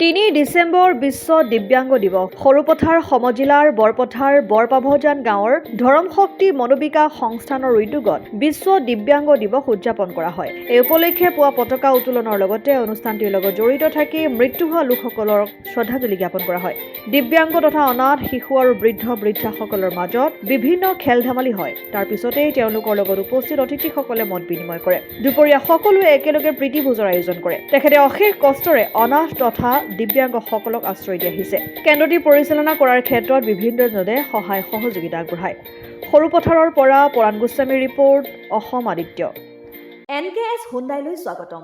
তিনি ডিচেম্বৰ বিশ্ব দিব্যাংগ দিৱস সৰুপথাৰ সমজিলাৰ বৰপথাৰ বৰপাভজান গাঁৱৰ ধৰম শক্তি মনোবিকাশ সংস্থানৰ উদ্যোগত বিশ্ব দিব্যাংগ দিৱস উদযাপন কৰা হয়। এই উপলক্ষে পুৱা পতাকা উত্তোলনৰ লগতে অনুষ্ঠানটিৰ লগত জড়িত থাকি মৃত্যু হোৱা লোকসকলক শ্ৰদ্ধাঞ্জলি জ্ঞাপন কৰা হয়। দিব্যাংগ তথা অনাথ শিশু আৰু বৃদ্ধাসকলৰ মাজত বিভিন্ন খেল ধেমালি হয়। তাৰ পিছতেই তেওঁলোকৰ লগত উপস্থিত অতিথিসকলে মত বিনিময় কৰে। দুপৰীয়া সকলোৱে একেলগে প্ৰীতিভোজৰ আয়োজন কৰে। তেখেতে অশেষ কষ্টৰে অনাথ তথা দিব্যাংগসকলক আশ্ৰয় দি আহিছে। কেন্দ্ৰটি পৰিচালনা কৰাৰ ক্ষেত্ৰত বিভিন্নজনে সহায় সহযোগিতা আগবঢ়ায়। সৰুপথাৰৰ পৰা পৰাণ গোস্বামীৰ ৰিপৰ্ট, অসম আদিত্য। NKS হুণ্ডাইলৈ স্বাগতম।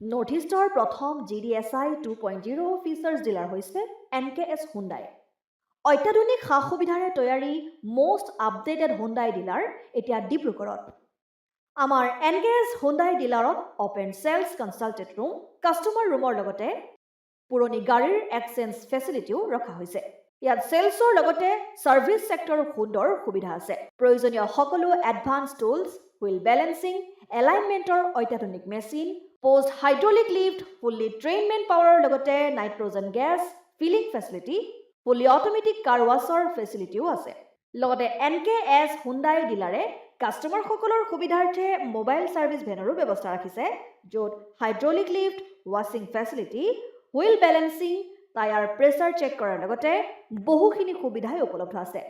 নৰ্থ ইষ্টৰ প্ৰথম GDSI 2.0 ফিচাৰ্ছ ডিলাৰ হৈছে NKS হুণ্ডাই। অত্যাধুনিক সা সুবিধাৰে তৈয়াৰী মষ্ট আপডেটেড হুণ্ডাই ডিলাৰ এতিয়া ডিব্ৰুগড়ত। আমাৰ NKS হুণ্ডাই ডিলাৰত open sales consulted room, customer ৰুমৰ লগতে পুৰণি গাড়ীৰ এক্সচেঞ্জ ফেচিলিটিও ৰখা হৈছে। ইয়াত চেলছৰ লগতে ছাৰ্ভিচ ছেক্টৰৰ সুন্দৰ সুবিধা আছে। প্ৰয়োজনীয় সকলো এডভান্স টুলছ, হুইল বেলেন্সিং, এলাইনমেণ্টৰ অত্যাধুনিক machine, post hydraulic lift, fully trained men পাৱাৰৰ লগতে nitrogen gas filling facility, fully automatic car ৱাছৰ ফেচিলিটিও আছে। লগতে NKS হুণ্ডাই ডিলাৰে কাষ্টমাৰসকলৰ সুবিধাৰ্থে মোবাইল ছাৰ্ভিচ ভেনৰো ব্যৱস্থা ৰাখিছে, য'ত হাইড্ৰলিক লিফ্ট, ৱাশ্বিং facility, wheel balancing, tyre pressure check কৰাৰ লগতে বহুখিনি সুবিধাই উপলব্ধ আছে।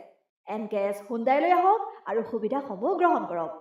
NKS হুণ্ডাইলৈ আহক আৰু সুবিধাসমূহ গ্ৰহণ কৰক।